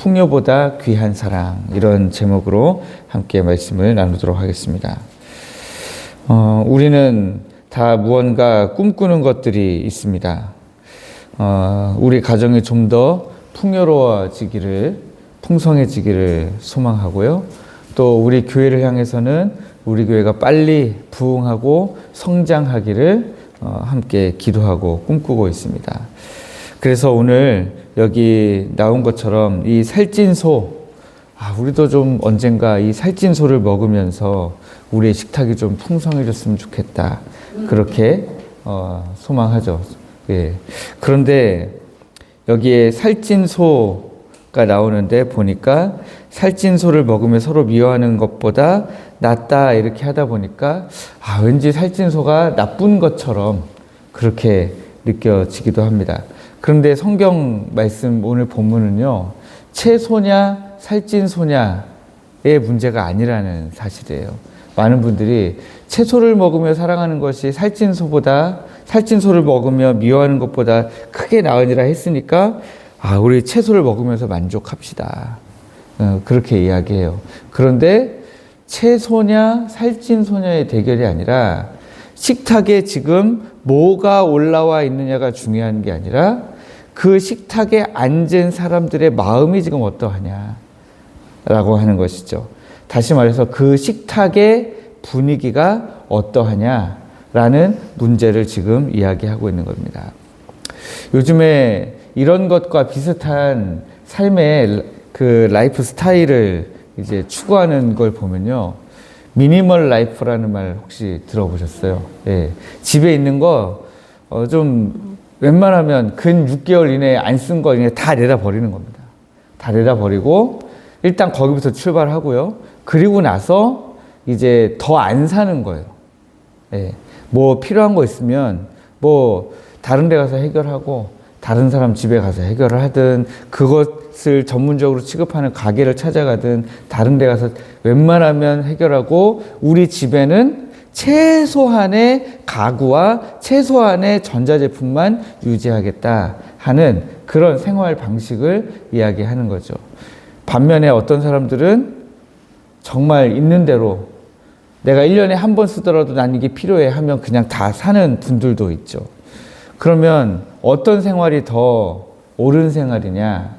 풍요보다 귀한 사랑, 이런 제목으로 함께 말씀을 나누도록 하겠습니다. 우리는 다 무언가 꿈꾸는 것들이 있습니다. 우리 가정이 좀 더 풍요로워지기를, 풍성해지기를 소망하고요. 또 우리 교회를 향해서는 우리 교회가 빨리 부흥하고 성장하기를 함께 기도하고 꿈꾸고 있습니다. 그래서 오늘 여기 나온 것처럼 이 살찐소, 우리도 좀 언젠가 이 살찐소를 먹으면서 우리의 식탁이 좀 풍성해졌으면 좋겠다. 그렇게 소망하죠. 예. 그런데 여기에 살찐소가 나오는데 보니까 살찐소를 먹으면 서로 미워하는 것보다 낫다 이렇게 하다 보니까 왠지 살찐소가 나쁜 것처럼 그렇게 느껴지기도 합니다. 그런데 성경 말씀 오늘 본문은요, 채소냐 살찐소냐의 문제가 아니라는 사실이에요. 많은 분들이 채소를 먹으며 사랑하는 것이 살찐소를 먹으며 미워하는 것보다 크게 나으니라 했으니까 우리 채소를 먹으면서 만족합시다. 그렇게 이야기해요. 그런데 채소냐 살찐소냐의 대결이 아니라 식탁에 지금 뭐가 올라와 있느냐가 중요한 게 아니라 그 식탁에 앉은 사람들의 마음이 지금 어떠하냐라고 하는 것이죠. 다시 말해서 그 식탁의 분위기가 어떠하냐라는 문제를 지금 이야기하고 있는 겁니다. 요즘에 이런 것과 비슷한 삶의 그 라이프 스타일을 이제 추구하는 걸 보면요, 미니멀 라이프라는 말 혹시 들어보셨어요? 예. 집에 있는 거 좀 웬만하면 근 6개월 이내에 안 쓴 거 다 내다 버리는 겁니다. 다 내다 버리고 일단 거기부터 출발하고요. 그리고 나서 이제 더 안 사는 거예요. 예. 뭐 필요한 거 있으면 뭐 다른 데 가서 해결하고 다른 사람 집에 가서 해결을 하든 그것을 전문적으로 취급하는 가게를 찾아가든 다른 데 가서 웬만하면 해결하고 우리 집에는 최소한의 가구와 최소한의 전자제품만 유지하겠다 하는 그런 생활 방식을 이야기하는 거죠. 반면에 어떤 사람들은 정말 있는 대로 내가 1년에 한 번 쓰더라도 난 이게 필요해 하면 그냥 다 사는 분들도 있죠. 그러면 어떤 생활이 더 옳은 생활이냐?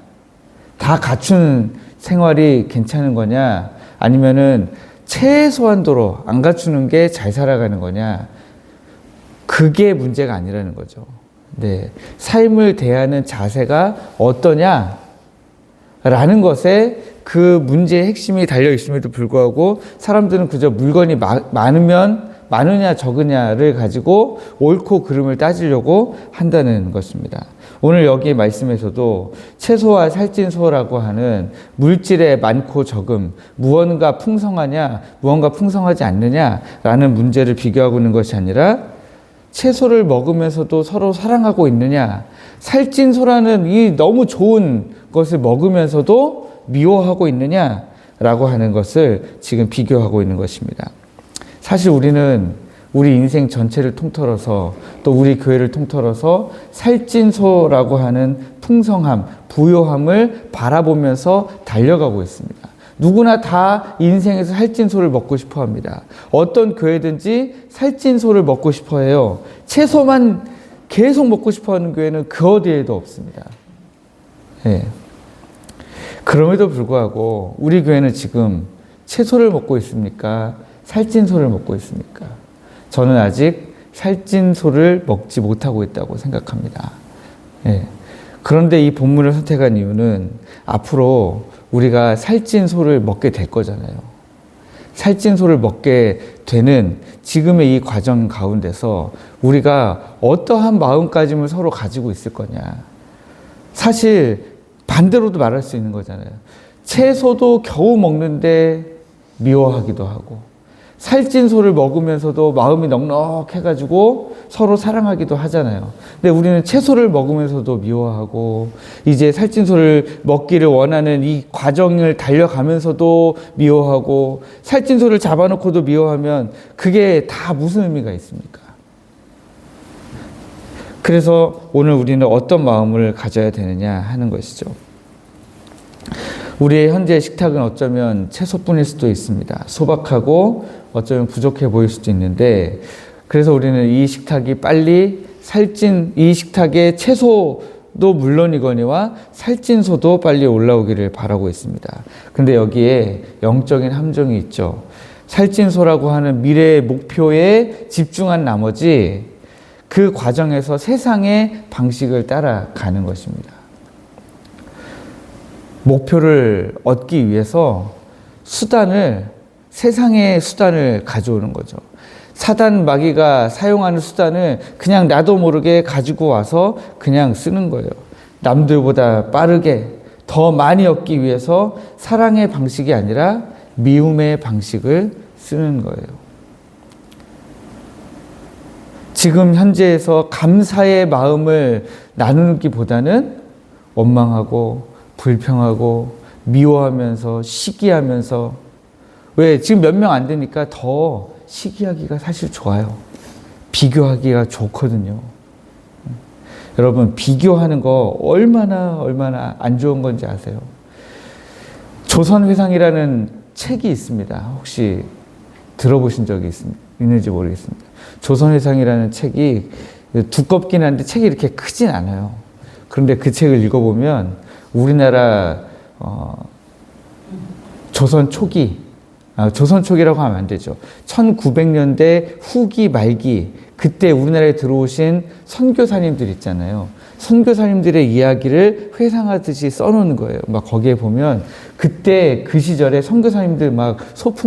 다 갖춘 생활이 괜찮은 거냐? 아니면은 최소한도로 안 갖추는 게 잘 살아가는 거냐? 그게 문제가 아니라는 거죠. 네. 삶을 대하는 자세가 어떠냐? 라는 것에 그 문제의 핵심이 달려 있음에도 불구하고 사람들은 그저 물건이 많으냐 적으냐를 가지고 옳고 그름을 따지려고 한다는 것입니다. 오늘 여기 말씀에서도 채소와 살찐소라고 하는 물질의 많고 적음, 무언가 풍성하냐 무언가 풍성하지 않느냐라는 문제를 비교하고 있는 것이 아니라 채소를 먹으면서도 서로 사랑하고 있느냐, 살찐소라는 이 너무 좋은 것을 먹으면서도 미워하고 있느냐라고 하는 것을 지금 비교하고 있는 것입니다. 사실 우리는 우리 인생 전체를 통틀어서 또 우리 교회를 통틀어서 살찐소라고 하는 풍성함, 부요함을 바라보면서 달려가고 있습니다. 누구나 다 인생에서 살찐소를 먹고 싶어 합니다. 어떤 교회든지 살찐소를 먹고 싶어 해요. 채소만 계속 먹고 싶어 하는 교회는 그 어디에도 없습니다. 네. 그럼에도 불구하고 우리 교회는 지금 채소를 먹고 있습니까? 살찐소를 먹고 있습니까? 저는 아직 살찐소를 먹지 못하고 있다고 생각합니다. 네. 그런데 이 본문을 선택한 이유는 앞으로 우리가 살찐소를 먹게 될 거잖아요. 살찐소를 먹게 되는 지금의 이 과정 가운데서 우리가 어떠한 마음가짐을 서로 가지고 있을 거냐. 사실 반대로도 말할 수 있는 거잖아요. 채소도 겨우 먹는데 미워하기도 하고 살찐소를 먹으면서도 마음이 넉넉해가지고 서로 사랑하기도 하잖아요. 근데 우리는 채소를 먹으면서도 미워하고 이제 살찐소를 먹기를 원하는 이 과정을 달려가면서도 미워하고 살찐소를 잡아놓고도 미워하면 그게 다 무슨 의미가 있습니까? 그래서 오늘 우리는 어떤 마음을 가져야 되느냐 하는 것이죠. 우리의 현재 식탁은 어쩌면 채소뿐일 수도 있습니다. 소박하고 어쩌면 부족해 보일 수도 있는데, 그래서 우리는 이 식탁이 빨리 이 식탁에 채소도 물론이거니와 살찐소도 빨리 올라오기를 바라고 있습니다. 근데 여기에 영적인 함정이 있죠. 살찐소라고 하는 미래의 목표에 집중한 나머지 그 과정에서 세상의 방식을 따라가는 것입니다. 목표를 얻기 위해서 세상의 수단을 가져오는 거죠. 사단 마귀가 사용하는 수단을 그냥 나도 모르게 가지고 와서 그냥 쓰는 거예요. 남들보다 빠르게 더 많이 얻기 위해서 사랑의 방식이 아니라 미움의 방식을 쓰는 거예요. 지금 현재에서 감사의 마음을 나누기보다는 원망하고 불평하고 미워하면서 시기하면서, 왜 지금 몇 명 안 되니까 더 시기하기가 사실 좋아요. 비교하기가 좋거든요. 여러분, 비교하는 거 얼마나 안 좋은 건지 아세요? 조선회상이라는 책이 있습니다. 혹시 들어보신 적이 있는지 모르겠습니다. 조선회상이라는 책이 두껍긴 한데 책이 이렇게 크진 않아요. 그런데 그 책을 읽어보면 우리나라 조선 초기라고 하면 안 되죠. 1900년대 후기 말기, 그때 우리나라에 들어오신 선교사님들 있잖아요. 선교사님들의 이야기를 회상하듯이 써놓는 거예요. 막 거기에 보면 그때 그 시절에 선교사님들 막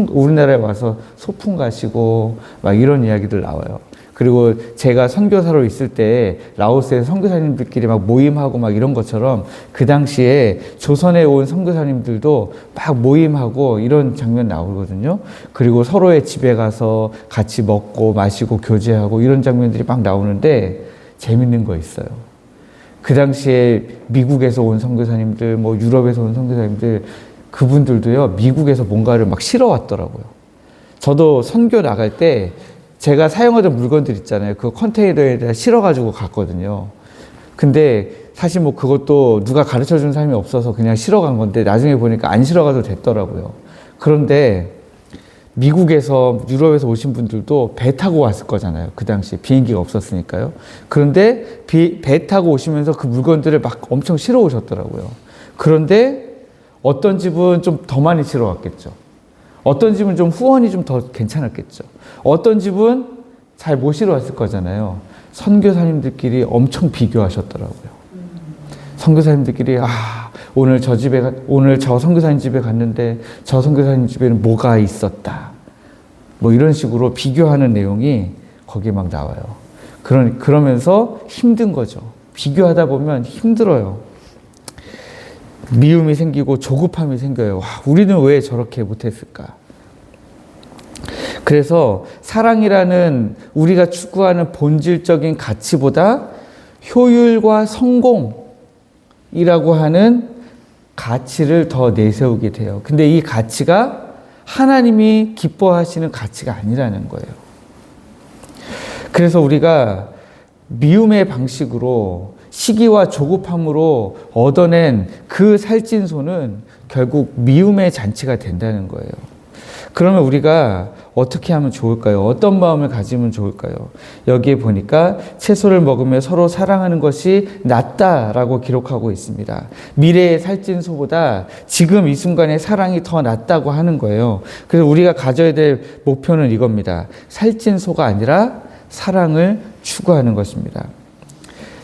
우리나라에 와서 소풍 가시고 막 이런 이야기들 나와요. 그리고 제가 선교사로 있을 때 라오스에서 선교사님들끼리 막 모임하고 막 이런 것처럼 그 당시에 조선에 온 선교사님들도 막 모임하고 이런 장면 나오거든요. 그리고 서로의 집에 가서 같이 먹고 마시고 교제하고 이런 장면들이 막 나오는데 재밌는 거 있어요. 그 당시에 미국에서 온 선교사님들, 뭐 유럽에서 온 선교사님들, 그분들도요, 미국에서 뭔가를 막 실어 왔더라고요. 저도 선교 나갈 때 제가 사용하던 물건들 있잖아요. 그 컨테이너에다 실어가지고 갔거든요. 근데 사실 뭐 그것도 누가 가르쳐 준 사람이 없어서 그냥 실어간 건데 나중에 보니까 안 실어가도 됐더라고요. 그런데 미국에서 유럽에서 오신 분들도 배 타고 왔을 거잖아요. 그 당시에 비행기가 없었으니까요. 그런데 배 타고 오시면서 그 물건들을 막 엄청 실어 오셨더라고요. 그런데 어떤 집은 좀 더 많이 실어 왔겠죠. 어떤 집은 좀 후원이 좀 더 괜찮았겠죠. 어떤 집은 잘 못 실어 왔을 거잖아요. 선교사님들끼리 엄청 비교하셨더라고요. 선교사님들끼리 오늘 저 선교사님 집에 갔는데 저 선교사님 집에는 뭐가 있었다. 뭐 이런 식으로 비교하는 내용이 거기에 막 나와요. 그러면서 힘든 거죠. 비교하다 보면 힘들어요. 미움이 생기고 조급함이 생겨요. 우리는 왜 저렇게 못했을까? 그래서 사랑이라는 우리가 추구하는 본질적인 가치보다 효율과 성공이라고 하는 가치를 더 내세우게 돼요. 근데 이 가치가 하나님이 기뻐하시는 가치가 아니라는 거예요. 그래서 우리가 미움의 방식으로 시기와 조급함으로 얻어낸 그 살찐소는 결국 미움의 잔치가 된다는 거예요. 그러면 우리가 어떻게 하면 좋을까요? 어떤 마음을 가지면 좋을까요? 여기에 보니까 채소를 먹으며 서로 사랑하는 것이 낫다라고 기록하고 있습니다. 미래의 살찐소보다 지금 이 순간의 사랑이 더 낫다고 하는 거예요. 그래서 우리가 가져야 될 목표는 이겁니다. 살찐소가 아니라 사랑을 추구하는 것입니다.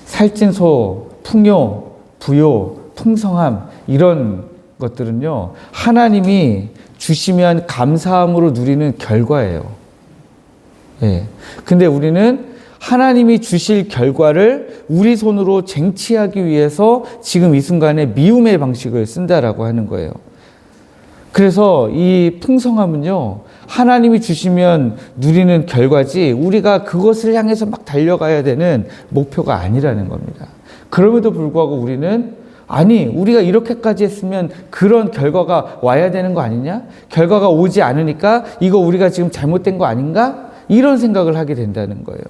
살찐소, 풍요, 부요, 풍성함 이런 것들은요, 하나님이 주시면 감사함으로 누리는 결과예요. 예. 근데 우리는 하나님이 주실 결과를 우리 손으로 쟁취하기 위해서 지금 이 순간에 미움의 방식을 쓴다라고 하는 거예요. 그래서 이 풍성함은요, 하나님이 주시면 누리는 결과지 우리가 그것을 향해서 막 달려가야 되는 목표가 아니라는 겁니다. 그럼에도 불구하고 우리는 우리가 이렇게까지 했으면 그런 결과가 와야 되는 거 아니냐? 결과가 오지 않으니까 이거 우리가 지금 잘못된 거 아닌가? 이런 생각을 하게 된다는 거예요.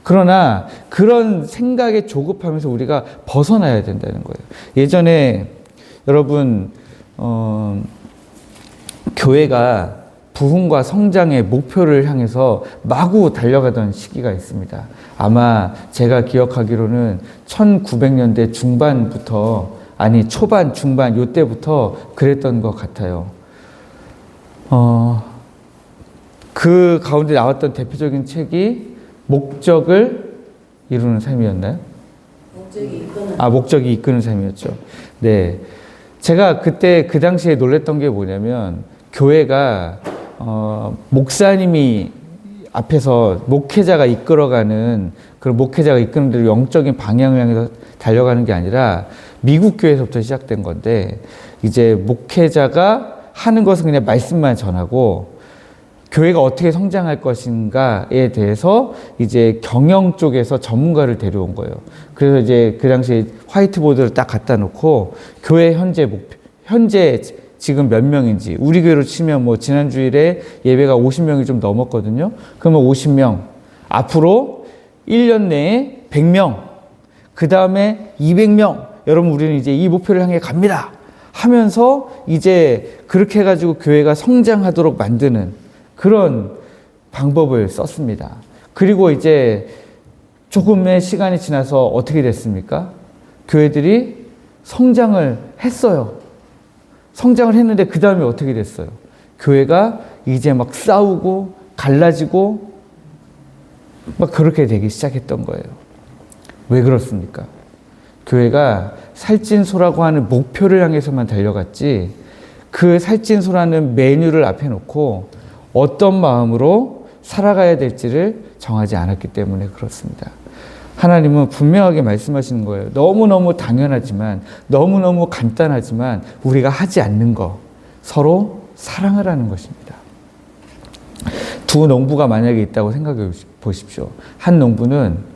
그러나 그런 생각에 조급하면서 우리가 벗어나야 된다는 거예요. 예전에 여러분 교회가 부흥과 성장의 목표를 향해서 마구 달려가던 시기가 있습니다. 아마 제가 기억하기로는 1900년대 중반부터, 아니 초반, 중반 요때부터 그랬던 것 같아요. 그 가운데 나왔던 대표적인 책이 목적을 이루는 삶이었나요? 목적이 이끄는 삶이었죠. 네. 제가 그때 그 당시에 놀랬던 게 뭐냐면, 교회가 목사님이 앞에서 목회자가 이끌어가는, 그런 목회자가 이끄는 대로 영적인 방향을 향해서 달려가는 게 아니라 미국 교회에서부터 시작된 건데, 이제 목회자가 하는 것은 그냥 말씀만 전하고 교회가 어떻게 성장할 것인가에 대해서 이제 경영 쪽에서 전문가를 데려온 거예요. 그래서 이제 그 당시에 화이트보드를 딱 갖다 놓고 교회 현재 목표, 현재 지금 몇 명인지, 우리 교회로 치면 뭐 지난 주일에 예배가 50명이 좀 넘었거든요. 그러면 50명, 앞으로 1년 내에 100명, 그 다음에 200명, 여러분 우리는 이제 이 목표를 향해 갑니다 하면서 이제 그렇게 해가지고 교회가 성장하도록 만드는 그런 방법을 썼습니다. 그리고 이제 조금의 시간이 지나서 어떻게 됐습니까? 교회들이 성장을 했어요. 성장을 했는데 그 다음에 어떻게 됐어요? 교회가 이제 막 싸우고 갈라지고 막 그렇게 되기 시작했던 거예요. 왜 그렇습니까? 교회가 살찐소라고 하는 목표를 향해서만 달려갔지, 그 살찐소라는 메뉴를 앞에 놓고 어떤 마음으로 살아가야 될지를 정하지 않았기 때문에 그렇습니다. 하나님은 분명하게 말씀하시는 거예요. 너무너무 당연하지만, 너무너무 간단하지만 우리가 하지 않는 거, 서로 사랑하라는 것입니다. 두 농부가 만약에 있다고 생각해 보십시오. 한 농부는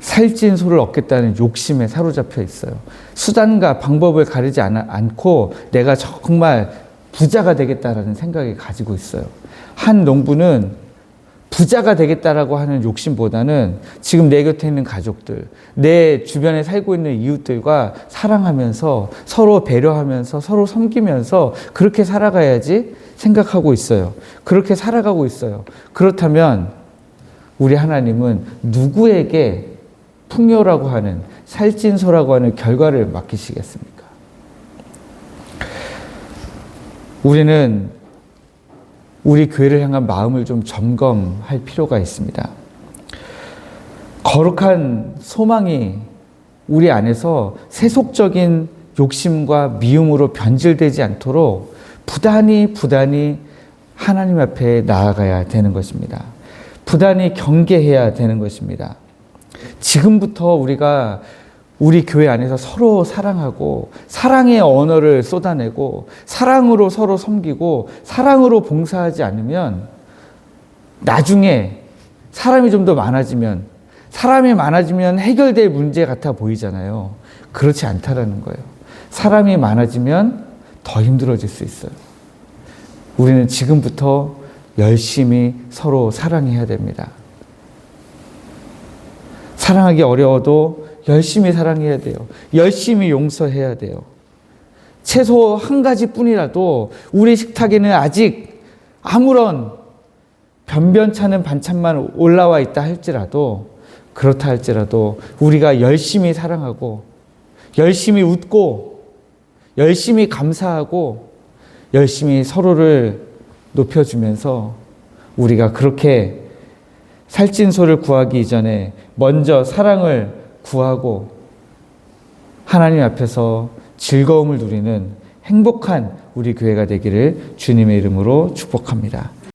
살찐 소를 얻겠다는 욕심에 사로잡혀 있어요. 수단과 방법을 가리지 않고 내가 정말 부자가 되겠다라는 생각을 가지고 있어요. 한 농부는 부자가 되겠다라고 하는 욕심보다는 지금 내 곁에 있는 가족들, 내 주변에 살고 있는 이웃들과 사랑하면서 서로 배려하면서 서로 섬기면서 그렇게 살아가야지 생각하고 있어요. 그렇게 살아가고 있어요. 그렇다면 우리 하나님은 누구에게 풍요라고 하는, 살찐소라고 하는 결과를 맡기시겠습니까? 우리는 우리 교회를 향한 마음을 좀 점검할 필요가 있습니다. 거룩한 소망이 우리 안에서 세속적인 욕심과 미움으로 변질되지 않도록 부단히 하나님 앞에 나아가야 되는 것입니다. 부단히 경계해야 되는 것입니다. 지금부터 우리가 우리 교회 안에서 서로 사랑하고 사랑의 언어를 쏟아내고 사랑으로 서로 섬기고 사랑으로 봉사하지 않으면 나중에 사람이 좀 더 많아지면, 사람이 많아지면 해결될 문제 같아 보이잖아요. 그렇지 않다라는 거예요. 사람이 많아지면 더 힘들어질 수 있어요. 우리는 지금부터 열심히 서로 사랑해야 됩니다. 사랑하기 어려워도 열심히 사랑해야 돼요. 열심히 용서해야 돼요. 채소 한 가지뿐이라도 우리 식탁에는 아직 아무런 변변찮은 반찬만 올라와 있다 할지라도, 그렇다 할지라도 우리가 열심히 사랑하고 열심히 웃고 열심히 감사하고 열심히 서로를 높여주면서 우리가 그렇게 살찐소를 구하기 이전에 먼저 사랑을 구하고 하나님 앞에서 즐거움을 누리는 행복한 우리 교회가 되기를 주님의 이름으로 축복합니다.